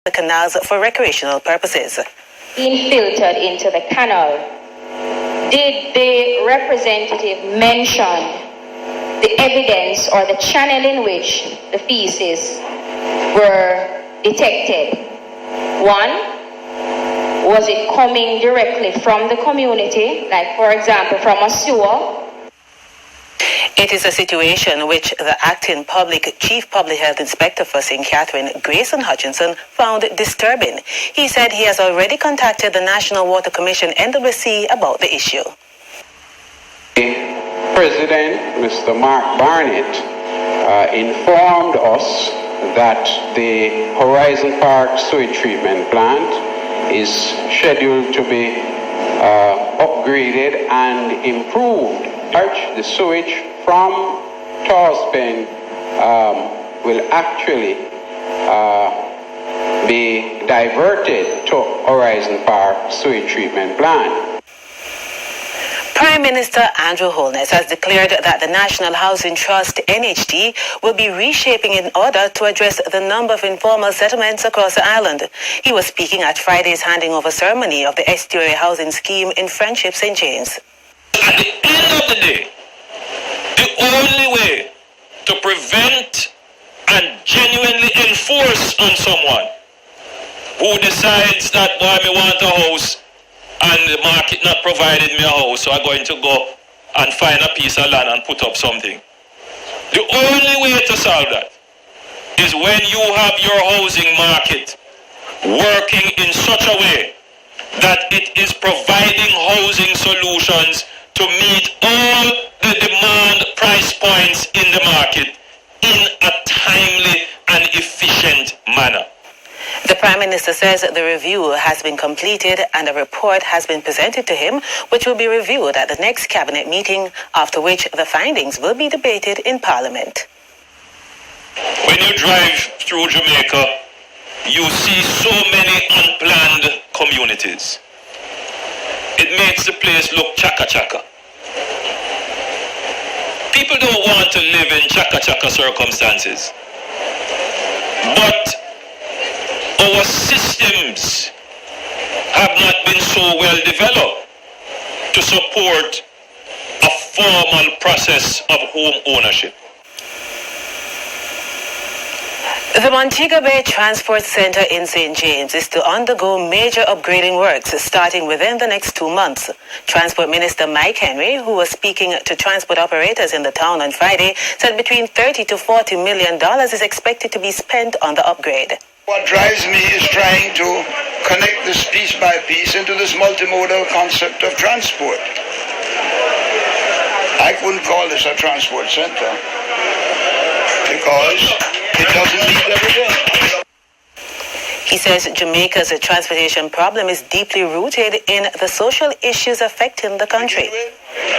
the canals for recreational purposes. Being filtered into the canal, did the representative mention the evidence or the channel in which the feces were detected? One, was it coming directly from the community, like for example from a sewer? It is a situation which the acting Chief Public Health Inspector for St. Catherine, Grayson Hutchinson, found disturbing. He said he has already contacted the National Water Commission, NWC, about the issue. President, Mr. Mark Barnett, informed us that the Horizon Park sewage treatment plant is scheduled to be upgraded and improved. The sewage from Torspen will actually be diverted to Horizon Park sewage treatment plant. Prime Minister Andrew Holness has declared that the National Housing Trust, NHT, will be reshaping in order to address the number of informal settlements across the island. He was speaking at Friday's handing over ceremony of the Estuary Housing Scheme in Friendship, St. James. At the end of the day, the only way to prevent and genuinely enforce on someone who decides that, boy, me want a house and the market not provided me a house, so I'm going to go and find a piece of land and put up something. The only way to solve that is when you have your housing market working in such a way that it is providing housing solutions to meet all the demand price points in the market in a timely and efficient manner. The Prime Minister says the review has been completed and a report has been presented to him, which will be reviewed at the next Cabinet meeting, after which the findings will be debated in Parliament. When you drive through Jamaica, you see so many unplanned communities. It makes the place look chaka-chaka. People don't want to live in chaka-chaka circumstances. But our systems have not been so well developed to support a formal process of home ownership. The Montego Bay Transport Centre in St. James is to undergo major upgrading works starting within the next 2 months. Transport Minister Mike Henry, who was speaking to transport operators in the town on Friday, said between $30 to $40 million is expected to be spent on the upgrade. What drives me is trying to connect this piece by piece into this multimodal concept of transport. I wouldn't call this a transport center because it doesn't meet everything. He says Jamaica's transportation problem is deeply rooted in the social issues affecting the country.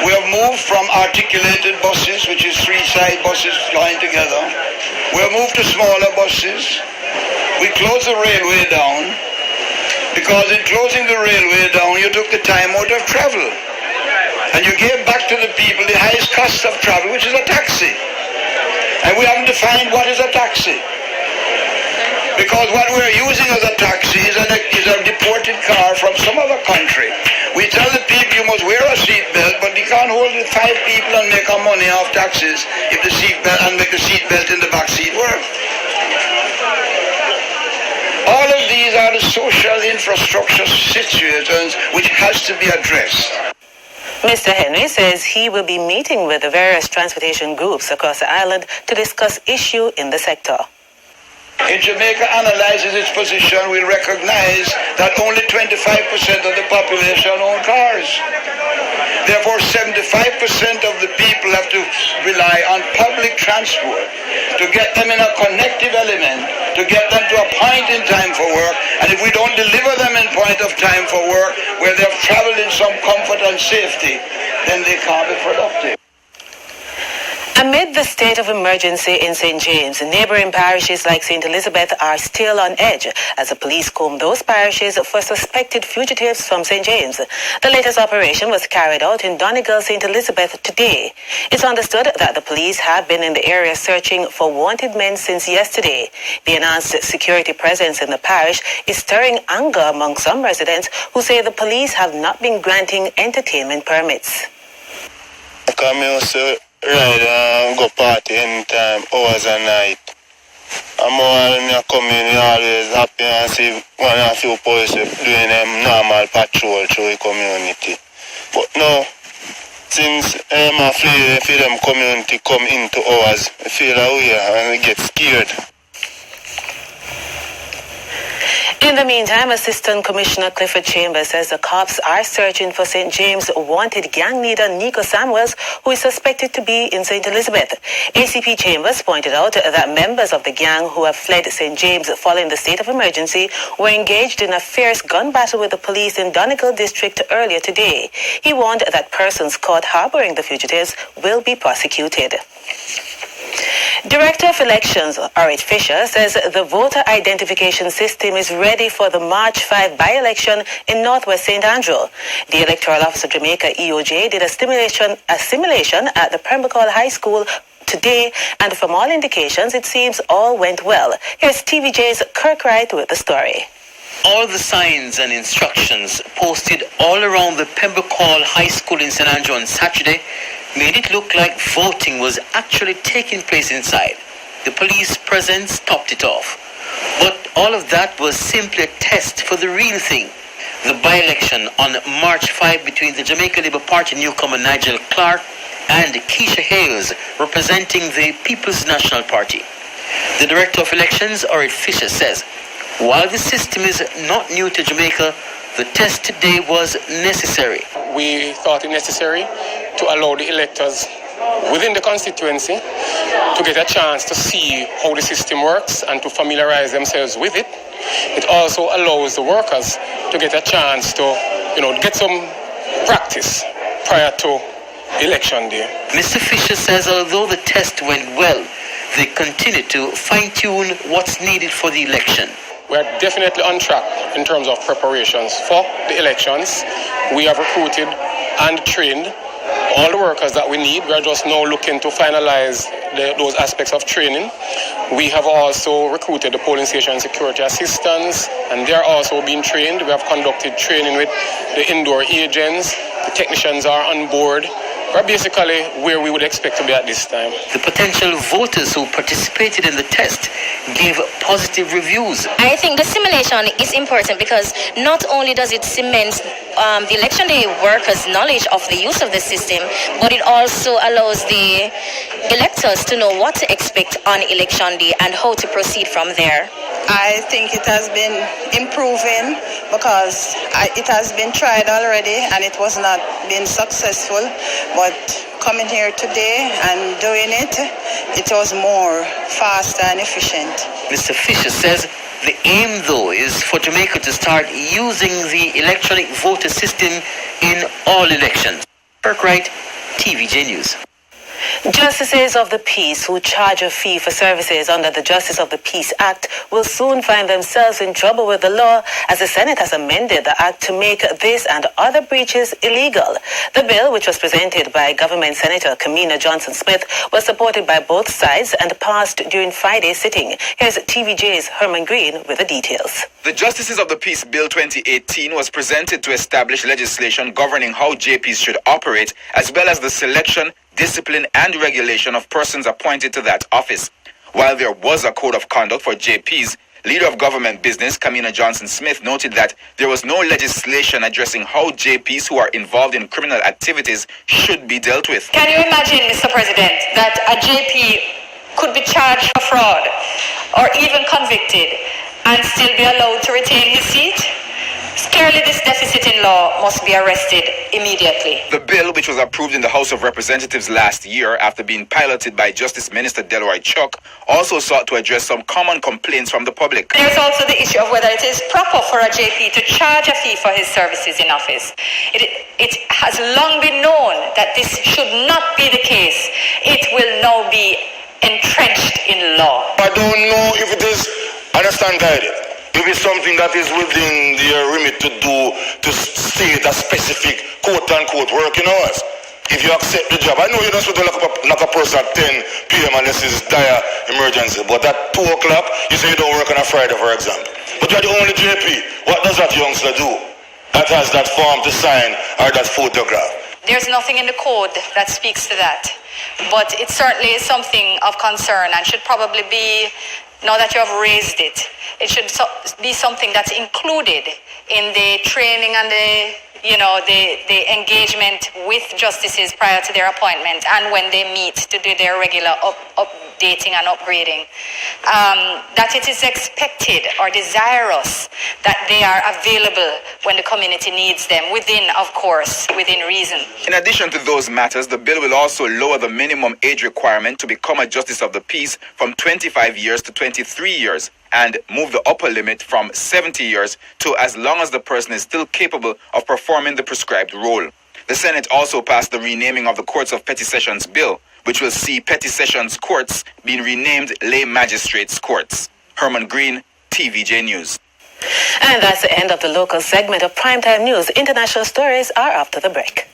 We have moved from articulated buses, which is 3 side buses joined together. We have moved to smaller buses. We closed the railway down because in closing the railway down, you took the time out of travel. And you gave back to the people the highest cost of travel, which is a taxi. And we haven't defined what is a taxi. Because what we're using as a taxi is a deported car from some other country. We tell the people you must wear a seatbelt, but you can't hold 5 people and make our money off taxis if the seatbelt and make the seatbelt in the back seat work. All of these are the social infrastructure situations which has to be addressed. Mr. Henry says he will be meeting with the various transportation groups across the island to discuss issue in the sector. If Jamaica analyzes its position, we'll recognize that only 25% of the population own cars. Therefore, 75% of the people have to rely on public transport to get them in a connective element, to get them to a point in time for work. And if we don't deliver them in point of time for work, where they've traveled in some comfort and safety, then they can't be productive. Amid the state of emergency in St. James, neighboring parishes like St. Elizabeth are still on edge as the police comb those parishes for suspected fugitives from St. James. The latest operation was carried out in Donegal, St. Elizabeth today. It's understood that the police have been in the area searching for wanted men since yesterday. The announced security presence in the parish is stirring anger among some residents who say the police have not been granting entertainment permits. Ride go party anytime, hours and night. And more when you come in, you always happy and see one or few police doing them normal patrol through the community. But now, since I'm afraid if them community come into ours, I feel like we are and we get scared. In the meantime, Assistant Commissioner Clifford Chambers says the cops are searching for St. James wanted gang leader Nico Samuels, who is suspected to be in St. Elizabeth. ACP Chambers pointed out that members of the gang who have fled St. James following the state of emergency were engaged in a fierce gun battle with the police in Donegal district earlier today. He warned that persons caught harboring the fugitives will be prosecuted. Director of Elections, Orit Fisher, says the voter identification system is ready for the March 5 by-election in Northwest St. Andrew. The Electoral Office of Jamaica, EOJ, did a simulation at the Pembroke High School today, and from all indications, it seems all went well. Here's TVJ's Kirk Wright with the story. All the signs and instructions posted all around the Pembroke High School in St. Andrew on Saturday made it look like voting was actually taking place inside. The police presence topped it off. But all of that was simply a test for the real thing. The by-election on March 5 between the Jamaica Labour Party newcomer Nigel Clark and Keisha Hales representing the People's National Party. The Director of Elections, Orit Fisher, says, while the system is not new to Jamaica, the test today was necessary. We thought it necessary to allow the electors within the constituency to get a chance to see how the system works and to familiarize themselves with it. It also allows the workers to get a chance to, get some practice prior to election day. Mr. Fisher says although the test went well, they continue to fine-tune what's needed for the election. We are definitely on track in terms of preparations for the elections. We have recruited and trained all the workers that we need. We are just now looking to finalize those aspects of training. We have also recruited the polling station security assistants, and they are also being trained. We have conducted training with the indoor agents. The technicians are on board. We're basically where we would expect to be at this time. The potential voters who participated in the test gave positive reviews. I think the simulation is important because not only does it cement the election day workers' knowledge of the use of the system, but it also allows the electors to know what to expect on election day and how to proceed from there. I think it has been improving because it has been tried already and it was not been successful. But coming here today and doing it, it was more fast and efficient. Mr. Fisher says the aim, though, is for Jamaica to start using the electronic voter system in all elections. Kirk Wright, TVJ News. Justices of the Peace who charge a fee for services under the Justice of the Peace Act will soon find themselves in trouble with the law as the Senate has amended the act to make this and other breaches illegal. The bill, which was presented by Government Senator Kamina Johnson-Smith, was supported by both sides and passed during Friday's sitting. Here's TVJ's Herman Green with the details. The Justices of the Peace Bill 2018 was presented to establish legislation governing how JPs should operate, as well as the selection, discipline and regulation of persons appointed to that office. While there was a code of conduct for JPs, Leader of Government Business Kamina Johnson-Smith noted that there was no legislation addressing how JPs who are involved in criminal activities should be dealt with. Can you imagine, Mr. President, that a JP could be charged for fraud or even convicted and still be allowed to retain his seat? Clearly, this deficit in law must be arrested immediately. The bill, which was approved in the House of Representatives last year after being piloted by Justice Minister Delroy Chuck, also sought to address some common complaints from the public. There's also the issue of whether it is proper for a JP to charge a fee for his services in office. It has long been known that this should not be the case. It will now be entrenched in law. I don't know if it is, understand guided, if it's something that is within their remit to do to state a specific quote-unquote working hours. If you accept the job, I know you're not supposed to knock a person at 10 p.m. unless it's dire emergency, but at 2 o'clock, you say you don't work on a Friday, for example. But you're the only JP. What does that youngster do that has that form to sign or that photograph? There's nothing in the code that speaks to that. But it certainly is something of concern and should probably be, now that you have raised it, it should be something that's included in the training and the engagement with justices prior to their appointment and when they meet to do their regular updating and upgrading. That it is expected or desirous that they are available when the community needs them, within reason. In addition to those matters, the bill will also lower the minimum age requirement to become a Justice of the Peace from 25 years to 23 years and move the upper limit from 70 years to as long as the person is still capable of performing the prescribed role. The Senate also passed the renaming of the Courts of Petty Sessions Bill, which will see Petty Sessions Courts being renamed Lay Magistrates Courts. Herman Green, TVJ News. And that's the end of the local segment of Primetime News. International stories are after the break.